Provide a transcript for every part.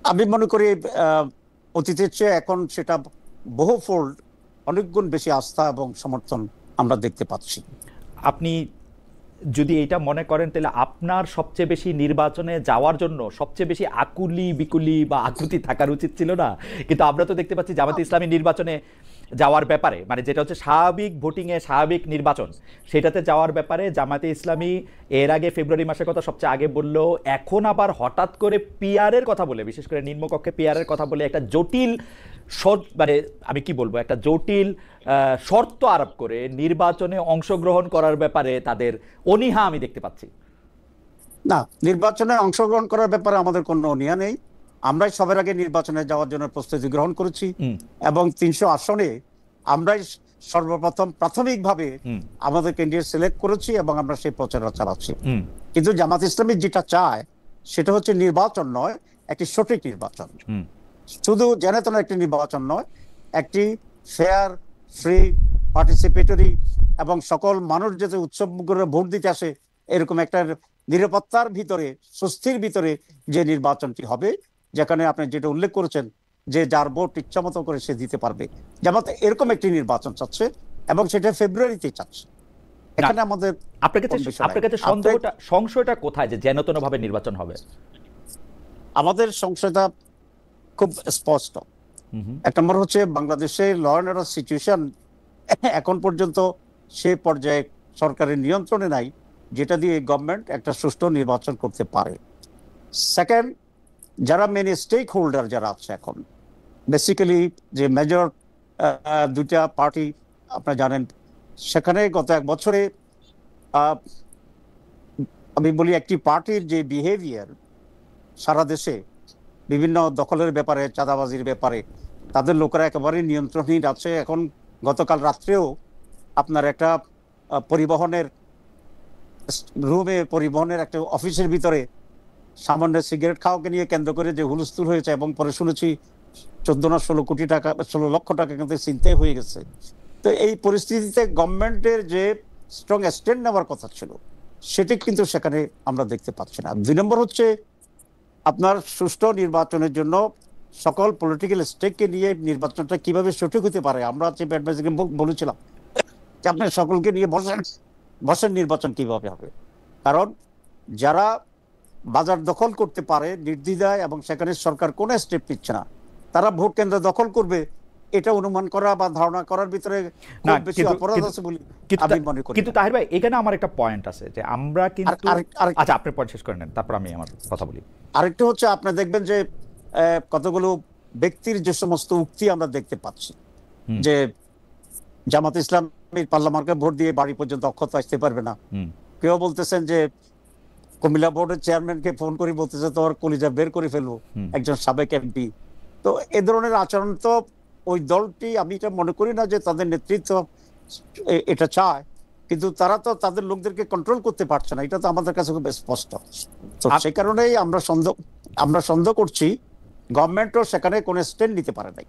আমি মনে করি আহ, অতীতের চেয়ে এখন সেটা বহুফোল্ড, অনেক গুণ বেশি আস্থা এবং সমর্থন আমরা দেখতে পাচ্ছি। আপনি যদি এটা মনে করেন তাহলে আপনার সবচেয়ে বেশি নির্বাচনে যাওয়ার জন্য সবচেয়ে বেশি আকুলি বিকুলি বা আকুতি থাকার উচিত ছিল না? কিন্তু আমরা তো দেখতে পাচ্ছি জামাতে ইসলামী নির্বাচনে যাওয়ার ব্যাপারে, মানে যেটা হচ্ছে স্বাভাবিক ভোটিংয়ে স্বাভাবিক নির্বাচন, সেটাতে যাওয়ার ব্যাপারে জামাতে ইসলামী এর আগে ফেব্রুয়ারি মাসের কথা সবচেয়ে আগে বললো, এখন আবার হঠাৎ করে পিআরের কথা বলে, বিশেষ করে নিম্নকক্ষে পিআরের কথা বলে একটা জটিল মানে আমি কি বলবো, একটা জটিল শর্ত আরোপ করে নির্বাচনে অংশগ্রহণ করার ব্যাপারে তাদের অনীহা আমি দেখতে পাচ্ছি। না, নির্বাচনে অংশগ্রহণ করার ব্যাপারে আমাদের কোনো অনীহা নেই। আমরাই সবার আগে নির্বাচনে যাওয়ার জন্য প্রস্তুতি গ্রহণ করেছি এবং 300 আসনে আমরাই সর্বপ্রথম প্রাথমিকভাবে আমাদের ক্যান্ডিডেট সিলেক্ট করেছি এবং আমরা সেই প্রচারণা চালাচ্ছি। কিন্তু জামাত ইসলামী যেটা চায় সেটা হচ্ছে নির্বাচন নয়, একটি সঠিক নির্বাচন। শুধু জেনেতন একটি নির্বাচন নয়, একটি ফেয়ার, ফ্রি, পার্টিসিপেটরি এবং সকল মানুষ যাতে উৎসব করে ভোট দিতে আসে এরকম একটা নিরাপত্তার ভিতরে, স্বস্তির ভিতরে যে নির্বাচনটি হবে, যেখানে আপনি যেটা উল্লেখ করেছেন যে যার ভোট ইচ্ছা মতো করে সে দিতে পারবে, জামাত এরকম একটি নির্বাচন চাচ্ছে এবং সেটা ফেব্রুয়ারিতে চাচ্ছে। এখানে আমাদের আপনার কাছে সংশয়টা কোথায় যে যেনতন ভাবে নির্বাচন হবে? আমাদের সংশয়টা খুব স্পষ্ট। এক নম্বর হচ্ছে বাংলাদেশের ল অ্যান্ড অর্ডার সিচুয়েশন এখন পর্যন্ত সে পর্যায়ে সরকারের নিয়ন্ত্রণে নাই যেটা দিয়ে গভর্নমেন্ট একটা সুষ্ঠু নির্বাচন করতে পারে। সেকেন্ড, যারা মেন স্টেক হোল্ডার যারা আছে এখন, বেসিক্যালি যে মেজর দুইটা পার্টি আপনারা জানেন, সেখানে গত এক বছরে আমি বলি একটি পার্টির যে বিহেভিয়ার সারা দেশে বিভিন্ন দখলের ব্যাপারে, চাঁদাবাজির ব্যাপারে তাদের লোকেরা একেবারেই নিয়ন্ত্রণহীন আছে। এখন গতকাল রাত্রেও আপনার একটা পরিবহনের রুমে, পরিবহনের একটা অফিসের ভিতরে সামান্য সিগারেট খাওয়াকে নিয়ে কেন্দ্র করে যে হুলস্থুল হয়েছে এবং পরে শুনেছি 14 না 16 কোটি টাকা, 16 লক্ষ টাকা কিন্তু চিন্তাই হয়ে গেছে। তো এই পরিস্থিতিতে গভর্নমেন্টের যে স্ট্রং স্ট্যান্ড নেওয়ার কথা ছিল সেটি কিন্তু সেখানে আমরা দেখতে পাচ্ছি না। 2 নম্বর হচ্ছে আপনার সুষ্ঠু নির্বাচনের জন্য সকল পলিটিক্যাল স্টেককে নিয়ে নির্বাচনটা কিভাবে সঠিক হতে পারে, আমরা চিফ অ্যাডভাইজারকে বলেছিলাম যে আপনি সকলকে নিয়ে বসেন নির্বাচন কিভাবে হবে। কারণ যারা বাজার দখল করতে পারে নির্দ্বিধায় এবং সেখানে সরকার কোনো স্টেপ নিচ্ছে না, তারা ভোট কেন্দ্র দখল করবে, এটা অনুমান করা বা ধারণা করার ভিতরে খুব বেশি অপরাধ আছে বলে আমি মনে করি। কিন্তু তাহির ভাই, এখানে আমার একটা পয়েন্ট আছে যে আমরা কিন্তু, আচ্ছা আপনি পয়েন্ট শেষ করে নেন, তারপর আমি আমার কথা বলি। আরেকটা হচ্ছে আপনি দেখবেন যে কতগুলো ব্যক্তির যে সমস্ত উক্তি আমরা দেখতে পাচ্ছি যে জামাত ইসলামী পার্লামেন্টে ভোট দিয়ে বাড়ি পর্যন্ত অক্ষত আসতে পারবে না। কেউ বলতেছেন যে কুমিল্লা বোর্ডের চেয়ারম্যানকে ফোন করে বলতেছে তোর কলিজা বের করে ফেলবো, একজন সাবেক এমপি। তো এ ধরনের আচরণ তো ওই দলটি, আমি এটা মনে করি না যে তাদের নেতৃত্ব এটা চায়, কিন্তু তারা তো তাদের লোকদেরকে কন্ট্রোল করতে পারছে না, এটা তো আমাদের কাছে খুব স্পষ্ট। তো সেই কারণেই আমরা সন্দেহ করছি গভর্নমেন্টও সেখানে কোনো স্টেপ নিতে পারে নাই।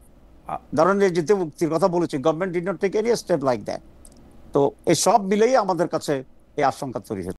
ধরেন যেতে মুক্তির কথা বলেছি, government did not take any step like that. তো এই সব মিলেই আমাদের কাছে এই আশঙ্কা তৈরি হচ্ছে।